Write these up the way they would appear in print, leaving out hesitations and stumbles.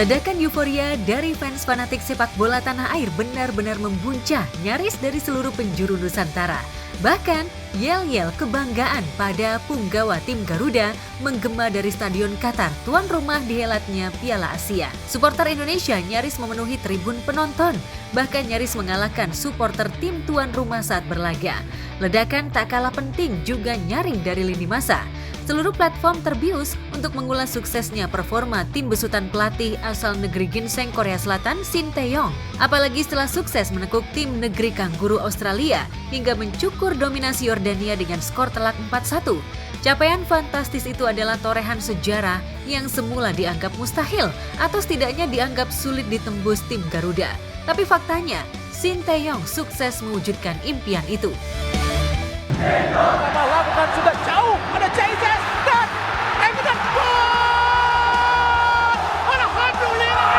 Ledakan euforia dari fans fanatik sepak bola tanah air benar-benar membuncah nyaris dari seluruh penjuru Nusantara. Bahkan, yel-yel kebanggaan pada punggawa tim Garuda menggema dari Stadion Qatar, tuan rumah dihelatnya Piala Asia. Supporter Indonesia nyaris memenuhi tribun penonton, bahkan nyaris mengalahkan supporter tim tuan rumah saat berlaga. Ledakan tak kalah penting juga nyaring dari lini massa. Seluruh platform terbius untuk mengulas suksesnya performa tim besutan pelatih asal negeri ginseng Korea Selatan Shin Tae-yong. Apalagi setelah sukses menekuk tim negeri kangguru Australia hingga mencukur dominasi Yordania dengan skor telak 4-1. Capaian fantastis itu adalah torehan sejarah yang semula dianggap mustahil atau setidaknya dianggap sulit ditembus tim Garuda. Tapi faktanya, Shin Tae-yong sukses mewujudkan impian itu. Lakukan sudah jauh, ada Jesus dan Everton gol! Alhamdulillah!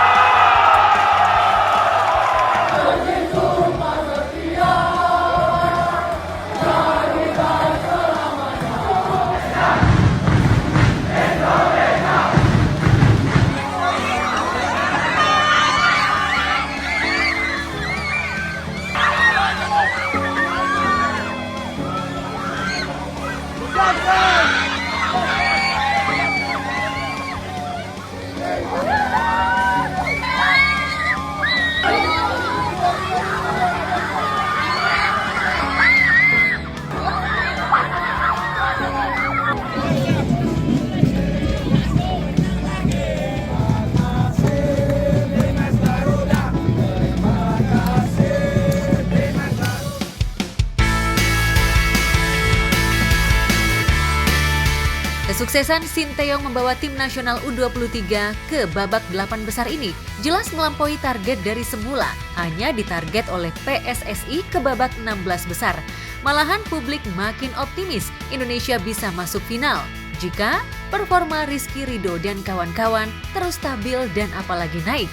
Kesuksesan Shin Tae-yong membawa tim nasional U23 ke babak 8 besar ini jelas melampaui target dari semula, hanya ditarget oleh PSSI ke babak 16 besar. Malahan publik makin optimis Indonesia bisa masuk final jika performa Rizky Ridho dan kawan-kawan terus stabil dan apalagi naik.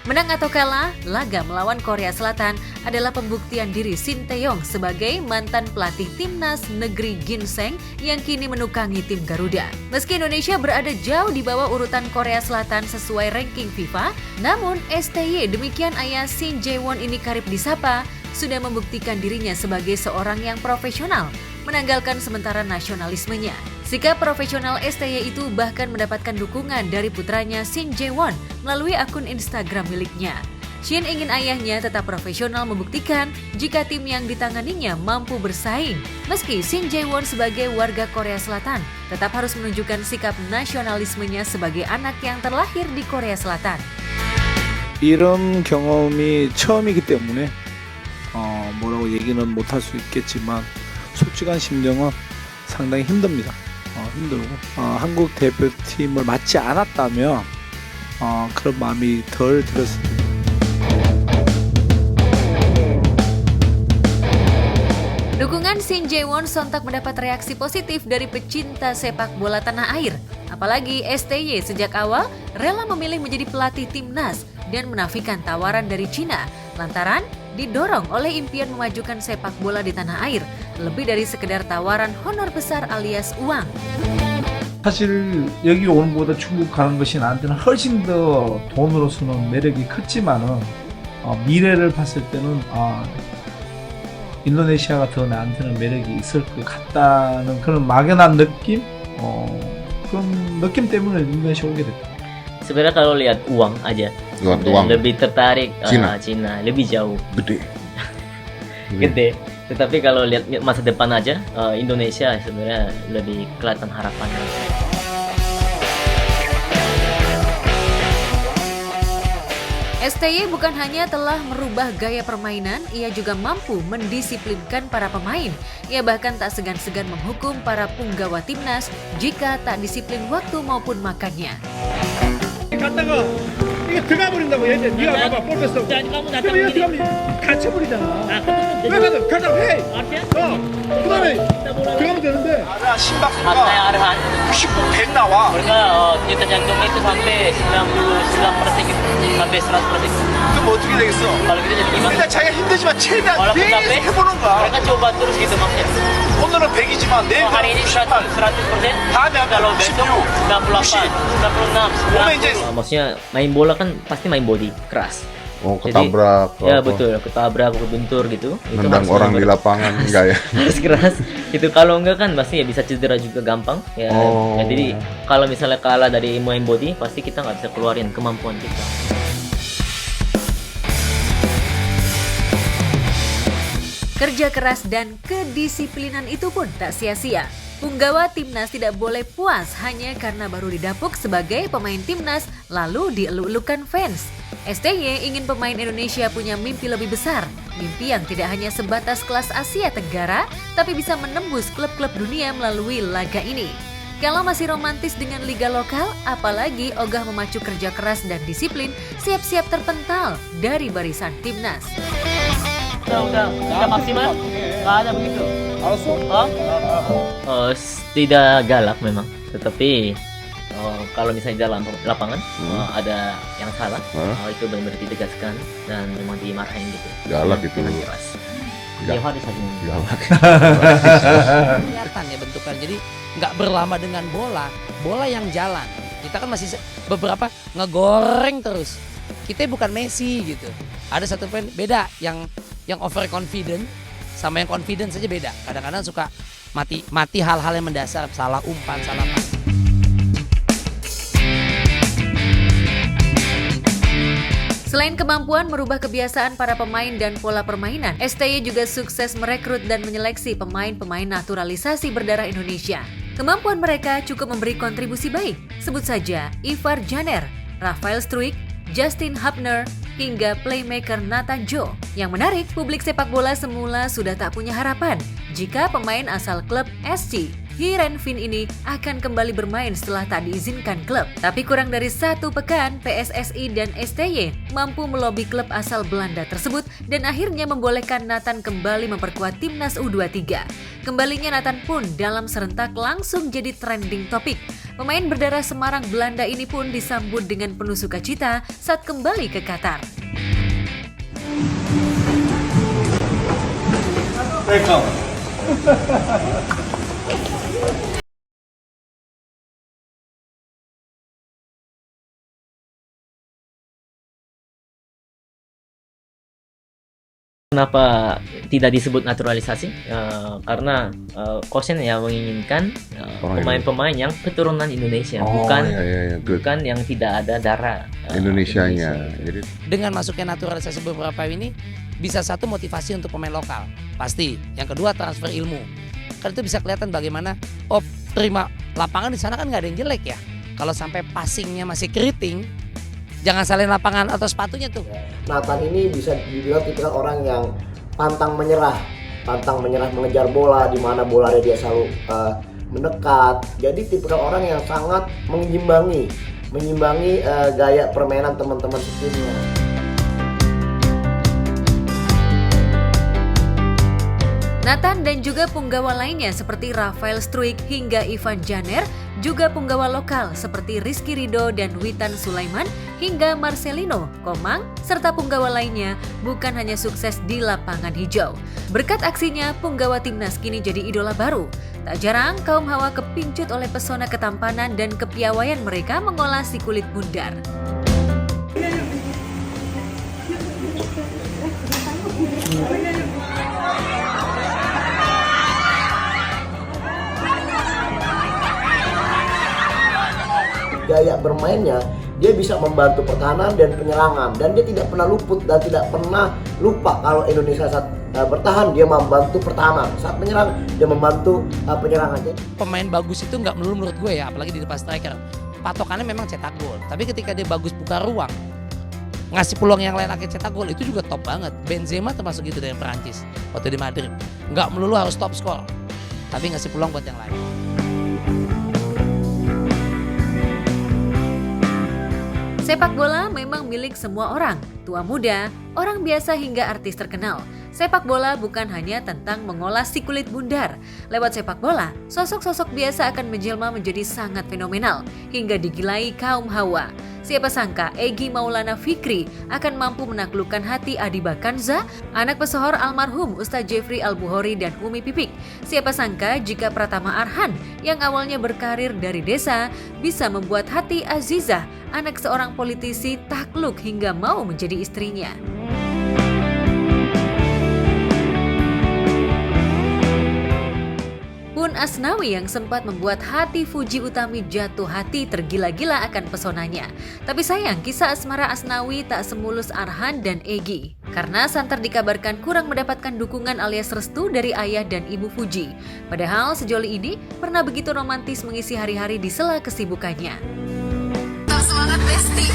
Menang atau kalah, laga melawan Korea Selatan adalah pembuktian diri Shin Tae-yong sebagai mantan pelatih timnas negeri ginseng yang kini menukangi tim Garuda. Meski Indonesia berada jauh di bawah urutan Korea Selatan sesuai ranking FIFA, namun STY demikian ayah Shin Jae-won ini karib disapa, sudah membuktikan dirinya sebagai seorang yang profesional, menanggalkan sementara nasionalismenya. Sikap profesional STY itu bahkan mendapatkan dukungan dari putranya Shin Jae-won melalui akun Instagram miliknya. Shin ingin ayahnya tetap profesional membuktikan jika tim yang ditanganinya mampu bersaing. Meski Shin Jae-won sebagai warga Korea Selatan tetap harus menunjukkan sikap nasionalismenya sebagai anak yang terlahir di Korea Selatan. 이런 경험이 처음이기 때문에 뭐라고 얘기는 못할 수 있겠지만 솔직한 심정은 상당히 힘듭니다. 힘들고 한국 대표팀을 맞지 않았다면 그런 마음이 덜 들었을 텐데. Dukungan Shin Jae-won sontak mendapat reaksi positif dari pecinta sepak bola tanah air. Apalagi STY sejak awal rela memilih menjadi pelatih timnas dan menafikan tawaran dari Cina lantaran didorong oleh impian memajukan sepak bola di tanah air lebih dari sekedar tawaran honor besar alias uang. 사실 여기 오는 것보다 중국 가는 것이 나한테는 훨씬 더 돈으로서는 매력이 컸지만은 미래를 봤을 때는 인도네시아가 더 나한테는 매력이 있을 것 같다는 그런 막연한 느낌? 그런 느낌 때문에 인도네시아 오게 됐다. Sebenarnya kalau lihat uang aja, uang lebih tertarik Cina. Cina, lebih jauh, gede. gede. Tetapi kalau lihat masa depan aja, Indonesia sebenarnya lebih kelihatan harapannya. STY bukan hanya telah merubah gaya permainan, ia juga mampu mendisiplinkan para pemain. Ia bahkan tak segan-segan menghukum para punggawa timnas jika tak disiplin waktu maupun makannya. 갔다가 이게 들어가 버린다고 얘네 네가 봐봐 볼 뺐어. 그러면 얘 들어가면 갇혀 버리잖아. 왜 가자 해. 그다음에 들어가면 되는데 Mata yang arahan. 99, 100 나와. Mereka kejutan jantungnya itu sampai 99% gitu, sampai 100%. 그럼 어떻게 되겠어? Kalau gitu jadi gimana? 일단 자기가 힘들지만 최대한 Walaupun 매일 capek, 해보는 거야. mereka coba terus gitu maksudnya. 오늘은 100이지만 내일 Oh, hari ini 100%, 100%, kalau besok 98, 96, 몸에 이제 90. Maksudnya main bola kan pasti main body keras. Oh, ketabrak. Ya apa. betul, ketabrak, kebentur gitu. Itu Nendang harus orang di benar-benar lapangan enggak ya? harus keras. Itu kalau enggak kan pasti ya bisa cedera juga gampang. Ya, Oh. ya jadi kalau misalnya kalah dari main body, pasti kita nggak bisa keluarin kemampuan kita. Kerja keras dan kedisiplinan itu pun tak sia-sia. Punggawa timnas tidak boleh puas hanya karena baru didapuk sebagai pemain timnas lalu dieluk-elukan fans. STY ingin pemain Indonesia punya mimpi lebih besar. Mimpi yang tidak hanya sebatas kelas Asia Tenggara, tapi bisa menembus klub-klub dunia melalui laga ini. Kalau masih romantis dengan liga lokal, apalagi ogah memacu kerja keras dan disiplin, siap-siap terpental dari barisan timnas. Udah maksimal? Nggak ada begitu. Tidak galak memang, tetapi kalau misalnya dalam lapangan ada yang salah, itu benar-benar ditegaskan dan memang dimarahin gitu. Galak itu. Dengan keras. Ga- Dia harus saling Galak. Kelihatan ya bentukan. Jadi nggak berlama dengan bola yang jalan. Kita kan masih beberapa ngegoreng terus. Kita bukan Messi gitu. Ada satu poin beda yang overconfident sama yang confident saja beda. Kadang-kadang suka mati hal-hal yang mendasar, salah umpan, salah pas. Selain kemampuan merubah kebiasaan para pemain dan pola permainan, STY juga sukses merekrut dan menyeleksi pemain-pemain naturalisasi berdarah Indonesia. Kemampuan mereka cukup memberi kontribusi baik. Sebut saja Ivar Janer, Rafael Struijk, Justin Hubner, hingga playmaker Nathan Joe. Yang menarik, publik sepak bola semula sudah tak punya harapan jika pemain asal klub SC Heerenveen ini akan kembali bermain setelah tak diizinkan klub. Tapi kurang dari 1 pekan, PSSI dan STY mampu melobi klub asal Belanda tersebut dan akhirnya membolehkan Nathan kembali memperkuat timnas U23. Kembalinya Nathan pun dalam serentak langsung jadi trending topik. Pemain berdarah Semarang Belanda ini pun disambut dengan penuh sukacita saat kembali ke Qatar. Kenapa tidak disebut naturalisasi? Karena Kosen yang menginginkan pemain-pemain yang keturunan Indonesia, bukan Good. bukan yang tidak ada darah Indonesianya. Indonesia. Jadi Dengan masuknya naturalisasi beberapa ini bisa satu motivasi untuk pemain lokal, pasti. Yang kedua transfer ilmu. Kan itu bisa kelihatan bagaimana terima lapangan di sana kan nggak ada yang jelek ya. Kalau sampai passingnya masih keriting, jangan salahin lapangan atau sepatunya tuh. Nathan ini bisa dibilang tipikal orang yang pantang menyerah mengejar bola di mana bolanya dia selalu mendekat. Jadi tipikal orang yang sangat menyimbangi gaya permainan teman-teman setimnya. Nathan dan juga punggawa lainnya seperti Rafael Struijk hingga Ivan Janer, juga punggawa lokal seperti Rizky Ridho dan Witan Sulaiman hingga Marcelino, Komang, serta punggawa lainnya bukan hanya sukses di lapangan hijau. Berkat aksinya, punggawa timnas kini jadi idola baru. Tak jarang kaum hawa kepincut oleh pesona ketampanan dan kepiawaian mereka mengolah si kulit bundar. Gaya bermainnya, dia bisa membantu pertahanan dan penyerangan, dan dia tidak pernah luput dan tidak pernah lupa kalau Indonesia saat bertahan dia membantu pertahanan, saat menyerang dia membantu penyerangan. Pemain bagus itu nggak melulu menurut gue ya, apalagi di depan striker. Patokannya memang cetak gol, tapi ketika dia bagus buka ruang, ngasih peluang yang lain akhirnya cetak gol, itu juga top banget. Benzema termasuk gitu dari Perancis waktu di Madrid. Nggak melulu harus top skor, tapi ngasih peluang buat yang lain. Sepak bola memang milik semua orang, tua muda, orang biasa hingga artis terkenal. Sepak bola bukan hanya tentang mengolah si kulit bundar. Lewat sepak bola, sosok-sosok biasa akan menjelma menjadi sangat fenomenal hingga digilai kaum hawa. Siapa sangka Egy Maulana Fikri akan mampu menaklukkan hati Adiba Kanza, anak pesohor almarhum Ustadz Jeffrey Al-Bukhari dan Umi Pipik. Siapa sangka jika Pratama Arhan yang awalnya berkarir dari desa bisa membuat hati Azizah, anak seorang politisi, takluk hingga mau menjadi istrinya. Pun Asnawi yang sempat membuat hati Fuji Utami jatuh hati tergila-gila akan pesonanya. Tapi sayang, kisah asmara Asnawi tak semulus Arhan dan Egy. Karena Santer dikabarkan kurang mendapatkan dukungan alias restu dari ayah dan ibu Fuji. Padahal sejoli ini pernah begitu romantis mengisi hari-hari di sela kesibukannya. Semangat Besti,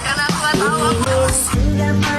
karena aku tahu aku